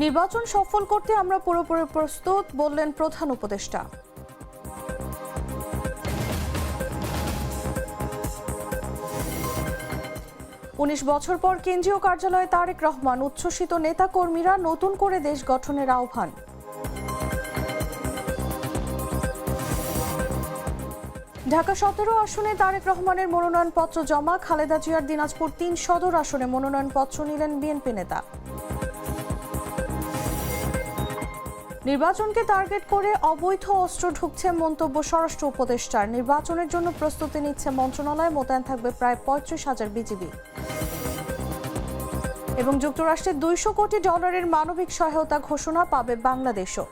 নির্বাচন সফল করতে আমরা পুরোপুরি প্রস্তুত, বললেন প্রধান উপদেষ্টা। উনিশ বছর পর কেন্দ্রীয় কার্যালয়ে তারেক রহমান, উচ্ছ্বসিত নেতাকর্মীরা, নতুন করে দেশ গঠনের আহ্বান। ঢাকা 17 আসনে তারেক রহমানের মনোনয়নপত্র জমা। খালেদা জিয়ার দিনাজপুর 3 সদর আসনে মনোনয়নপত্র নিলেন বিএনপি নেতা। নির্বাচনকে টার্গেট করে অবৈধ অস্ত্র ঢুকছে, মন্তব্য স্বরাষ্ট্র উপদেষ্টার। নির্বাচনের জন্য প্রস্তুতি নিচ্ছে মন্ত্রণালয়, মোতায়েন থাকবে প্রায় 35,000 বিজিবি। এবং যুক্তরাষ্ট্রের $200 কোটি মানবিক সহায়তা ঘোষণা পাবে বাংলাদেশও।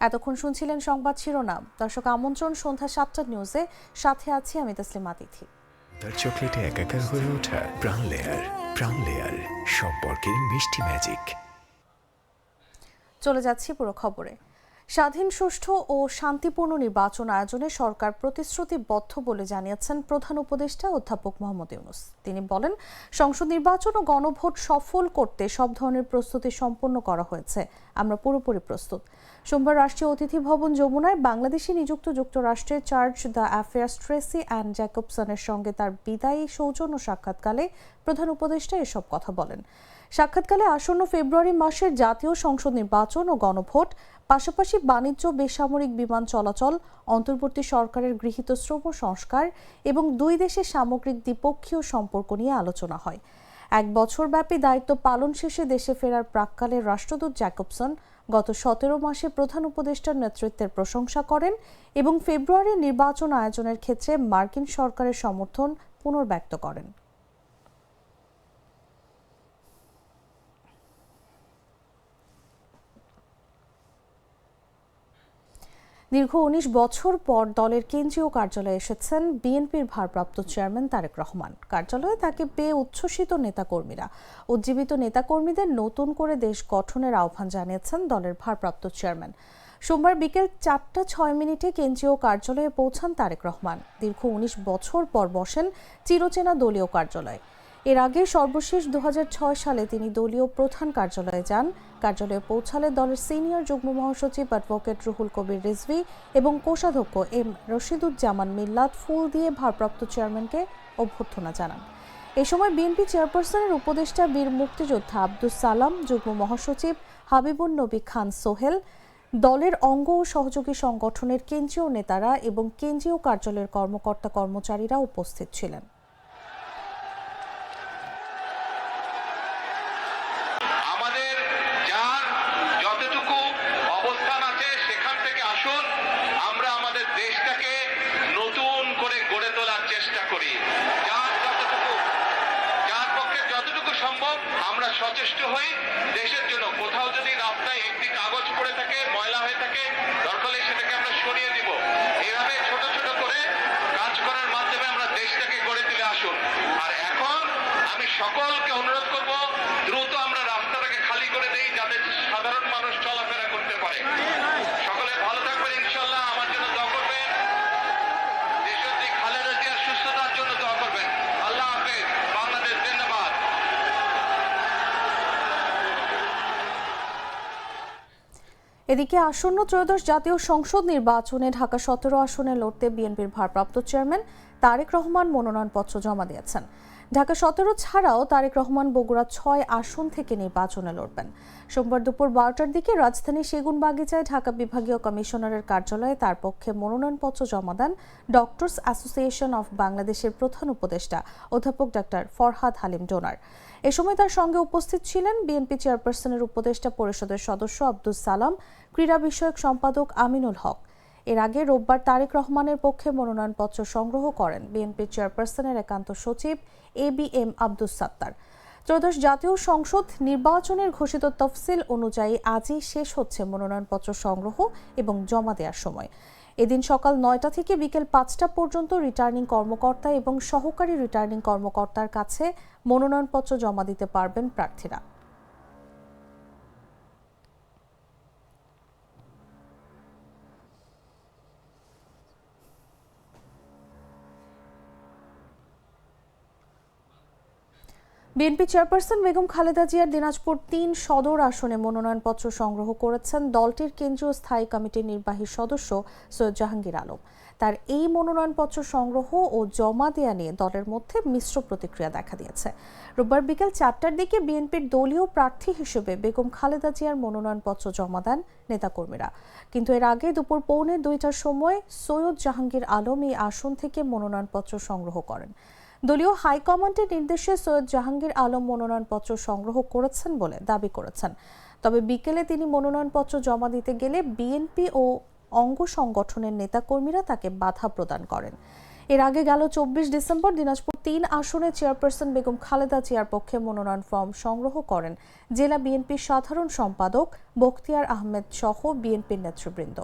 এতক্ষণ শুনছিলেন সংবাদ শিরোনাম। দর্শক, আমন্ত্রণ সন্ধ্যা 7টা নিউজে, সাথে আছি আমি তাসলিমা তিথি। তার চকলেটে একাকার হয়ে ওঠা প্রাণ লেয়ার সম্পর্কের মিষ্টি ম্যাজিক। চলে যাচ্ছি পুরো খবরে। স্বাধীন, সুষ্ঠু ও শান্তিপূর্ণ নির্বাচন আয়োজনে সরকার প্রতিশ্রুতিবদ্ধ বলে জানিয়েছেন প্রধান উপদেষ্টা অধ্যাপক মোহাম্মদ ইউনূস। তিনি বলেন, সংসদ নির্বাচন ও গণভোট সফল করতে সব ধরনের প্রস্তুতি সম্পন্ন করা হয়েছে, আমরা পুরোপুরি প্রস্তুত। সোমবার রাষ্ট্রীয় অতিথি ভবন যমুনায় বাংলাদেশে নিযুক্ত যুক্তরাষ্ট্রের charge d' affaires Tracey Ann জ্যাকবসনের সঙ্গে তার বিদায়ী সৌজন্য সাক্ষাৎকালে প্রধান উপদেষ্টা এসব কথা বলেন। সাক্ষাৎকালে আসন্ন ফেব্রুয়ারি মাসের জাতীয় সংসদ নির্বাচন ও গণভোট, পাশাপাশি বাণিজ্য, বেসামরিক বিমান চলাচল, অন্তর্বর্তী সরকারের গৃহীত শ্রম সংস্কার এবং দুই দেশের সামগ্রিক দ্বিপক্ষীয় সম্পর্ক নিয়ে আলোচনা হয়। 1 বছরব্যাপী দায়িত্ব পালন শেষে দেশে ফেরার প্রাক্কালে রাষ্ট্রদূত জ্যাকবসন গত 17 মাসে প্রধান উপদেষ্টার নেতৃত্বের প্রশংসা করেন এবং ফেব্রুয়ারির নির্বাচন আয়োজনের ক্ষেত্রে মার্কিন সরকারের সমর্থন পুনর্ব্যক্ত করেন। দীর্ঘ 19 বছর পর দলের কেন্দ্রীয় কার্যালয়ে এসেছেন বিএনপির ভারপ্রাপ্ত চেয়ারম্যান তারেক রহমান। কার্যালয়ে তাকে পেয়ে উচ্ছ্বসিত নেতাকর্মীরা। উজ্জীবিত নেতাকর্মীদের নতুন করে দেশ গঠনের আহ্বান জানিয়েছেন দলের ভারপ্রাপ্ত চেয়ারম্যান। সোমবার বিকেল 4টা 6 মিনিটে কেন্দ্রীয় কার্যালয়ে পৌঁছান তারেক রহমান। দীর্ঘ 19 বছর পর বসেন চিরচেনা দলীয় কার্যালয়ে। এর আগে সর্বশেষ 2006 সালে তিনি দলীয় প্রধান কার্যালয়ে যান। কার্যালয়ে পৌঁছালে দলের সিনিয়র যুগ্ম মহাসচিব অ্যাডভোকেট রুহুল কবির রিজভী এবং কোষাধ্যক্ষ এম রশিদুজ্জামান মিল্লাত ফুল দিয়ে ভারপ্রাপ্ত চেয়ারম্যানকে অভ্যর্থনা জানান। এ সময় বিএনপি চেয়ারপারসনের উপদেষ্টা বীর মুক্তিযোদ্ধা আব্দুস সালাম, যুগ্ম মহাসচিব হাবিবুন নবী খান সোহেল, দলের অঙ্গ ও সহযোগী সংগঠনের কেন্দ্রীয় নেতারা এবং কেন্দ্রীয় কার্যালয়ের কর্মকর্তা কর্মচারীরা উপস্থিত ছিলেন। আমরা সচেষ্ট হই দেশের জন্য। কোথাও যদি রাস্তায় একটি কাগজ পড়ে থাকে, ময়লা হয়ে থাকে, দরকার হলে সেটাকে আমরা সরিয়ে দিব। এভাবে ছোট ছোট করে কাজ করার মাধ্যমে আমরা দেশটাকে গড়ে তুলে আসুন। আর এখন আমি সকলকে অনুরোধ করব, দ্রুত আমরা রাস্তাটাকে খালি করে দেই, যাতে সাধারণ মানুষ চলাফেরা করতে পারে। সকলে ভালো থাকবেন, ইনশাল্লাহ। আমার জন্য দোয়া করবেন, দেশনেত্রী খালেদা জিয়ার সুস্থতার জন্য দোয়া করবেন। আল্লাহ হাফেজ। বাংলাদেশ জিন্দাবাদ। এদিকে আসন্ন ত্রয়োদশ জাতীয় সংসদ নির্বাচনে ঢাকা 17 আসনে লড়তে বিএনপির ভারপ্রাপ্ত চেয়ারম্যান তারেক রহমান মনোনয়নপত্র জমা দিয়েছেন। ঢাকা 17 ছাড়াও তারেক রহমান বগুড়া 6 আসন থেকে নির্বাচনে লড়বেন। সোমবার দুপুর 12টার দিকে রাজধানীর সেগুনবাগিচায় ঢাকা বিভাগীয় কমিশনারের কার্যালয়ে তার পক্ষে মনোনয়নপত্র জমা দেন ডক্টরস অ্যাসোসিয়েশন অফ বাংলাদেশের প্রধান উপদেষ্টা অধ্যাপক ডক্টর ফরহাদ হালিম ডোনার। এ সময় তার সঙ্গে উপস্থিত ছিলেন বিএনপি চেয়ারপারসনের উপদেষ্টা পরিষদের সদস্য আব্দুস সালাম, ক্রীড়া বিষয়ক সম্পাদক আমিনুল হক। এর আগে রোববার তারেক রহমানের পক্ষে মনোনয়নপত্র সংগ্রহ করেন বিএনপি চেয়ারপারসনের একান্ত সচিব ABM আব্দুস সাত্তার। ত্রয়োদশ জাতীয় সংসদ নির্বাচনের ঘোষিত তফসিল অনুযায়ী আজই শেষ হচ্ছে মনোনয়নপত্র সংগ্রহ এবং জমা দেওয়ার সময়। এদিন সকাল 9টা থেকে বিকেল 5টা পর্যন্ত রিটার্নিং কর্মকর্তা এবং সহকারী রিটার্নিং কর্মকর্তার কাছে মনোনয়নপত্র জমা দিতে পারবেন প্রার্থীরা। বিএনপি চেয়ারপারসন বেগম খালেদা জিয়ার দিনাজপুর ৩ সদর আসনে মনোনয়নপত্র সংগ্রহ করেছেন দলটির কেন্দ্রীয় স্থায়ী কমিটির নির্বাহী সদস্য সৈয়দ জাহাঙ্গীর আলম। তার এই মনোনয়নপত্র সংগ্রহ ও জমা দেয়া নিয়ে দলের মধ্যে মিশ্র প্রতিক্রিয়া দেখা দিয়েছে। রোববার বিকেল ৪টার দিকে বিএনপির দলীয় প্রার্থী হিসেবে বেগম খালেদা জিয়ার মনোনয়নপত্র জমা দেন নেতাকর্মীরা, কিন্তু এর আগে দুপুর ১:৩০টার সময় সৈয়দ জাহাঙ্গীর আলম এই আসন থেকে মনোনয়নপত্র সংগ্রহ করেন। দলীয় হাইকমান্ডের নির্দেশে সৈয়দ জাহাঙ্গীর আলম মনোনয়নপত্র সংগ্রহ করেছেন বলে দাবি করেছেন। তবে বিকেলে তিনি মনোনয়নপত্র জমা দিতে গেলে বিএনপি ও অঙ্গ সংগঠনের নেতাকর্মীরা তাকে বাধা প্রদান করেন। এর আগে গেল ২৪ ডিসেম্বর দিনাজপুর ৩ আসনে চেয়ারপারসন বেগম খালেদা জিয়ার পক্ষে মনোনয়ন ফর্ম সংগ্রহ করেন জেলা বিএনপির সাধারণ সম্পাদক বখতিয়ার আহমেদ সহ বিএনপির নেতৃবৃন্দ।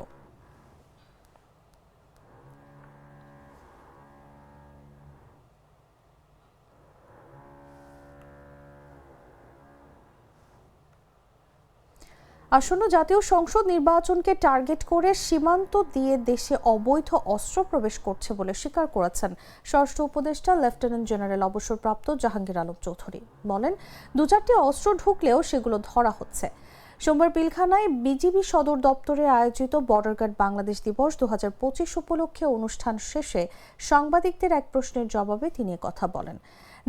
আসন্ন জাতীয় সংসদ নির্বাচনকে টার্গেট করে সীমান্ত দিয়ে দেশে অবৈধ অস্ত্র প্রবেশ করছে বলে স্বীকার করেছেন স্বরাষ্ট্র উপদেষ্টা লেফটেন্যান্ট জেনারেল অবসরপ্রাপ্ত জাহাঙ্গীর আলম চৌধুরী। বলেন, ২-৪টি অস্ত্র ঢুকলেও সেগুলো ধরা হচ্ছে। সোমবার পিলখানায় বিজিবি সদর দপ্তরে আয়োজিত বর্ডার গার্ড বাংলাদেশ দিবস ২০২৫ উপলক্ষে অনুষ্ঠান শেষে সাংবাদিকদের এক প্রশ্নের জবাবে তিনি কথা বলেন।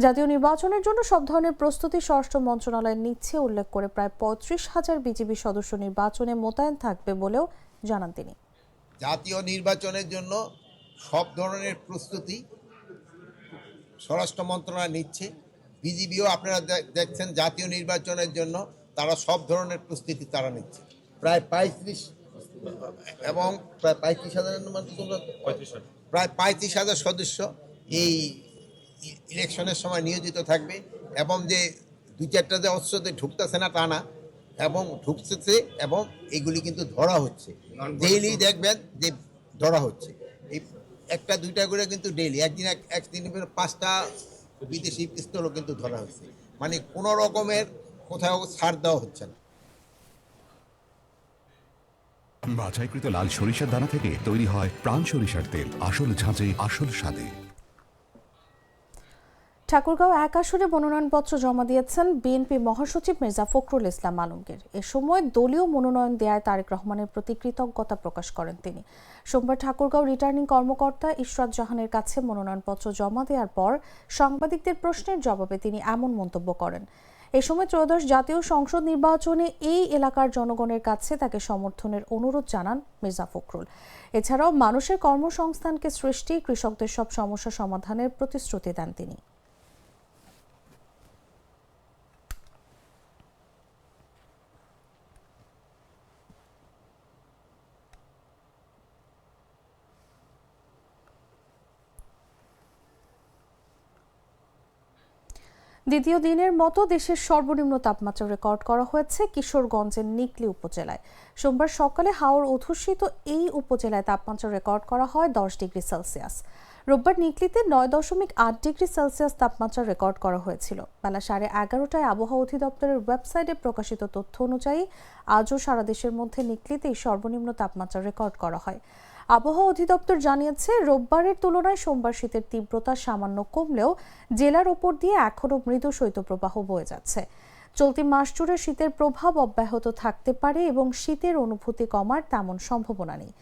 জাতীয় নির্বাচনের জন্য সব ধরনের প্রস্তুতি স্বরাষ্ট্র মন্ত্রণালয় নিচ্ছে উল্লেখ করে প্রায় ৩৫,০০০ বিজিবি সদস্য নির্বাচনে মোতায়েন থাকবে বলেও জানান তিনি। জাতীয় নির্বাচনের জন্য সব ধরনের প্রস্তুতি স্বরাষ্ট্র মন্ত্রণালয় নিচ্ছে। বিজিবিও আপনারা দেখছেন জাতীয় নির্বাচনের জন্য তারা সব ধরনের প্রস্তুতি তারা নিচ্ছে। প্রায় ৩৫ এবং প্রায় ৩৫,০০০ সদস্য এই ইলেকশনের সময় নিয়োজিত থাকবে এবং যে ২-৪টা যে অস্ত্রতে ঢুকতেছে না তা না, এবং ঢুকতেছে এবং এগুলি কিন্তু ধরা হচ্ছে। ডেইলি দেখবেন যে ধরা হচ্ছে, এই ১-২টা করে কিন্তু ডেইলি একদিন ৫টা বিদেশি পিস্তলও কিন্তু ধরা হচ্ছে। মানে কোনো রকমের কোথাও ছাড় দেওয়া হচ্ছে না। বাছাইকৃত লাল সরিষার দানা থেকে তৈরি হয় প্রাণ সরিষার তেল, আসল ঝাঁঝে আসল স্বাদে। ঠাকুরগাঁও ১ আসনে মনোনয়নপত্র জমা দিয়েছেন বিএনপি মহাসচিব মির্জা ফখরুল ইসলাম আলমগীর। এ সময় দলীয় মনোনয়ন দেয়ায় তারেক রহমানের প্রতি কৃতজ্ঞতা প্রকাশ করেন তিনি। সোমবার ঠাকুরগাঁও রিটার্নিং কর্মকর্তা ইশরাত জাহানের কাছে মনোনয়নপত্র জমা দেওয়ার পর সাংবাদিকদের প্রশ্নের জবাবে তিনি এমন মন্তব্য করেন। এ সময় ত্রয়োদশ জাতীয় সংসদ নির্বাচনে এই এলাকার জনগণের কাছে তাকে সমর্থনের অনুরোধ জানান মির্জা ফখরুল। এছাড়াও মানুষের কর্মসংস্থানকে সৃষ্টি, কৃষকদের সব সমস্যা সমাধানের প্রতিশ্রুতি দেন তিনি। দ্বিতীয় দিনের মতো দেশের সর্বনিম্ন তাপমাত্রা রেকর্ড করা হয়েছে কিশোরগঞ্জের নিকলী উপজেলায়। সোমবার সকালে হাওর অধ্যুষিত এই উপজেলায় তাপমাত্রা রেকর্ড করা হয় ১০ ডিগ্রি সেলসিয়াস। রোববার নিকলীতে ৯.৮ ডিগ্রি সেলসিয়াস তাপমাত্রা রেকর্ড করা হয়েছিল। বেলা 11:30টায় আবহাওয়া অধিদপ্তরের ওয়েবসাইটে প্রকাশিত তথ্য অনুযায়ী আজও সারা দেশের মধ্যে নিকলীতেই সর্বনিম্ন তাপমাত্রা রেকর্ড করা হয়। আবহাওয়া অধিদপ্তর জানিয়েছে, রোববারের তুলনায় সোমবার শীতের তীব্রতা সামান্য কমলেও জেলার ওপর দিয়ে এখনও মৃদু শৈত্যপ্রবাহ বয়ে যাচ্ছে। চলতি মাস জুড়ে শীতের প্রভাব অব্যাহত থাকতে পারে এবং শীতের অনুভূতি কমার তেমন সম্ভাবনা নেই।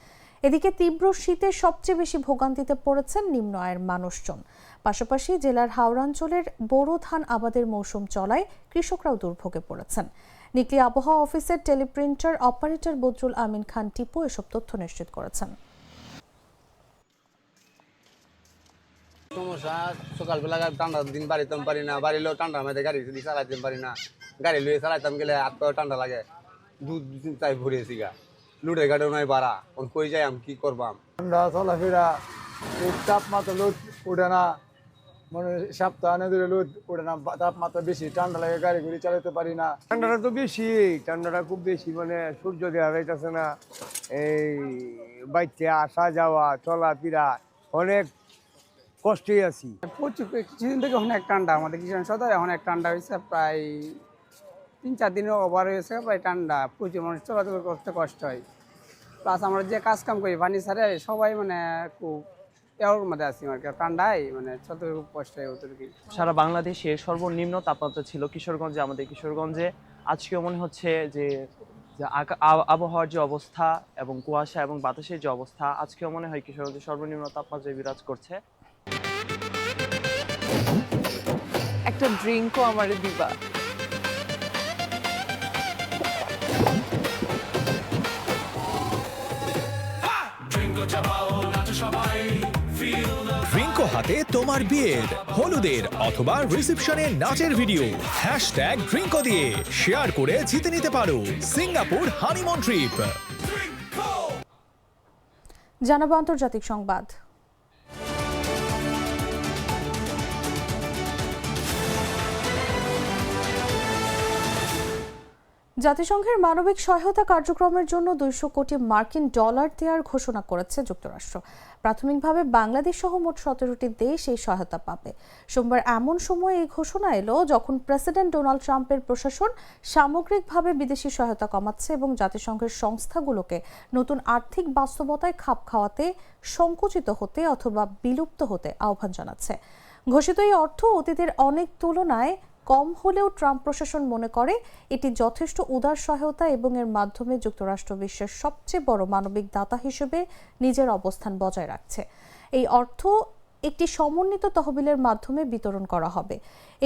এদিকে তীব্র শীতে সবচেয়ে বেশি ভোগান্তিতে পড়েছেন নিম্ন আয়ের মানুষজন। পাশাপাশি জেলার হাওড়াঞ্চলের বোরো ধান আবাদের মৌসুম চলায় কৃষকরাও দুর্ভোগে পড়েছেন। নিকলী আবহাওয়া অফিসের টেলিপ্রিন্টার অপারেটর বদরুল আমিন খান টিপু এসব তথ্য নিশ্চিত করেছেন। সমস্যা, সকালবেলা ঠান্ডা দিন বাড়িতাম পারি না, বাড়িলেও ঠান্ডার মধ্যে গাড়ি যদি চালাইতে পারি না, গাড়ি লুয়ে চালাইতাম গেলে হাত পায়ে ঠান্ডা লাগে, দুধ তাই ভরিয়েছি গা, লুটের গাড়িও নয় বাড়া, কই যাই আমি কি করবাম। ঠান্ডা চলাফেরা, তাপমাত্রা লোদ উঠে না, মানে সপ্তাহে ধরে লোদ উঠে না, তাপমাত্রা বেশি, ঠান্ডা লাগে, গাড়ি ঘুরি চালাতে পারি না। ঠান্ডাটা তো বেশি, ঠান্ডাটা খুব বেশি, মানে সূর্য দেওয়া যাইতেছে না, এই বাইতে আসা যাওয়া চলাফেরা অনেক কষ্টে আছি। প্রচুর কিছুদিন থেকে অনেক ঠান্ডা, আমাদের কিষান সদরে অনেক ঠান্ডা হয়েছে, প্রায় 3-4 দিনের ওভার হয়েছে, প্রায় ঠান্ডা, প্রচুর মানুষ চলাচল করতে কষ্ট হয়। প্লাস আমরা যে কাজ কাম করি পানি ছাড়ে সবাই মানে খুব এর মধ্যে আছি আর কি ঠান্ডায় মানে যতটুকু কষ্ট হয় অতটুকু। সারা বাংলাদেশে সর্বনিম্ন তাপমাত্রা ছিল কিশোরগঞ্জে, আমাদের কিশোরগঞ্জে। আজকেও মনে হচ্ছে যে যে আবহাওয়ার যে অবস্থা এবং কুয়াশা এবং বাতাসের যে অবস্থা, আজকেও মনে হয় কিশোরগঞ্জে সর্বনিম্ন তাপমাত্রায় বিরাজ করছে। একটা ড্রিঙ্কও আমারে দিবা। ড্রিঙ্কো হাতে তোমার বিয়ের, হলুদের অথবা রিসেপশনের নাচের ভিডিও #ড্রিঙ্কো দিয়ে শেয়ার করে জিতে নিতে পারো সিঙ্গাপুর হানিমুন ট্রিপ। জানাবো আন্তর্জাতিক সংবাদ। জাতিসংঘের মানবিক সহায়তা কার্যক্রমের জন্য 200 কোটি মার্কিন ডলার দেওয়ার ঘোষণা করেছে যুক্তরাষ্ট্র। প্রাথমিকভাবে বাংলাদেশ সহ মোট 17টি দেশ এই সহায়তা পাবে। সোমবার এমন সময় এই ঘোষণা এলো যখন প্রেসিডেন্ট ডোনাল্ড ট্রাম্পের প্রশাসন সামগ্রিকভাবে বিদেশি সহায়তা কমাচ্ছে এবং জাতিসংঘের সংস্থাগুলোকে নতুন আর্থিক বাস্তবতায় খাপ খাওয়াতে সংকুচিত হতে অথবা বিলুপ্ত হতে আহ্বান জানাচ্ছে। ঘোষিত এই অর্থ অতীতের অনেক তুলনায় কম হলেও ট্রাম্প প্রশাসন মনে করে এটি যথেষ্ট উদার সহায়তা এবং এর মাধ্যমে যুক্তরাষ্ট্র বিশ্বের সবচেয়ে বড় মানবিক দাতা হিসেবে নিজের অবস্থান বজায় রাখছে। এই অর্থ একটি সমন্বিত তহবিলের মাধ্যমে বিতরণ করা হবে।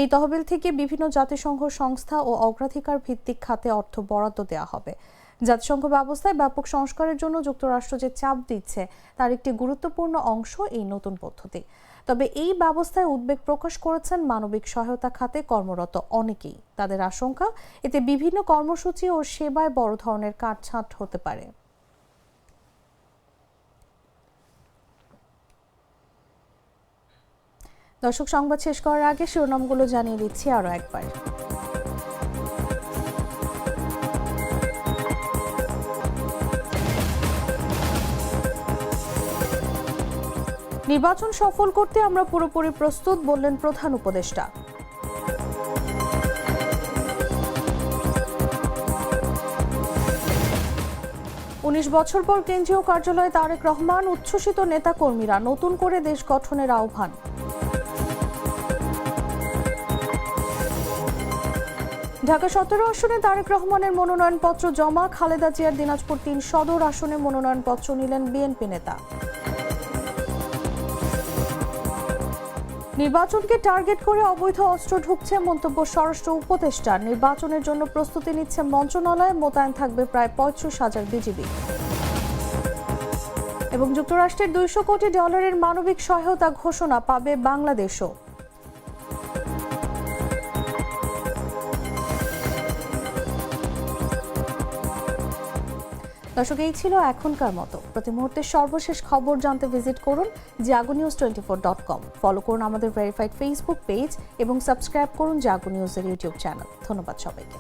এই তহবিল থেকে বিভিন্ন জাতিসংঘ সংস্থা ও অগ্রাধিকার ভিত্তিক খাতে অর্থ বরাদ্দ দেওয়া হবে। জাতিসংঘ ব্যবস্থায় ব্যাপক সংস্কারের জন্য যুক্তরাষ্ট্র যে চাপ দিচ্ছে তার একটি গুরুত্বপূর্ণ অংশ এই নতুন পদ্ধতি। তবে এই ব্যবস্থায় উদ্বেগ প্রকাশ করেছেন মানবিক সহায়তা খাতে কর্মরত অনেকেই। তাদের আশঙ্কা এতে বিভিন্ন কর্মসূচি ও সেবায় বড় ধরনের কাটছাঁট হতে পারে। দর্শক, সংবাদ শেষ করার আগে শিরোনামগুলো জানিয়ে দিচ্ছি আরো একবার। নির্বাচন সফল করতে আমরা পুরোপুরি প্রস্তুত, বললেন প্রধান উপদেষ্টা। উনিশ বছর পর কেন্দ্রীয় কার্যালয়ে তারেক রহমান, উচ্ছ্বসিত নেতাকর্মীরা, নতুন করে দেশ গঠনের আহ্বান। ঢাকা 17 আসনে তারেক রহমানের মনোনয়নপত্র জমা। খালেদা জিয়ার দিনাজপুর 3 সদর আসনে মনোনয়নপত্র নিলেন বিএনপি নেতা। নির্বাচনকে টার্গেট করে অবৈধ অস্ত্র ঢুকছে, মন্তব্য স্বরাষ্ট্র উপদেষ্টার। নির্বাচনের জন্য প্রস্তুতি নিচ্ছে মন্ত্রণালয়, মোতায়েন থাকবে প্রায় 35,000 বিজিবি। এবং যুক্তরাষ্ট্রের 200 কোটি ডলারের মানবিক সহায়তা ঘোষণা পাবে বাংলাদেশও। দর্শক, এই ছিল এখনকার মতো। প্রতি মুহূর্তের সর্বশেষ খবর জানতে ভিজিট করুন jagonews24.com। ফলো করুন আমাদের ভেরিফাইড ফেসবুক পেজ এবং সাবস্ক্রাইব করুন জাগো নিউজের ইউটিউব চ্যানেল। ধন্যবাদ সবাইকে।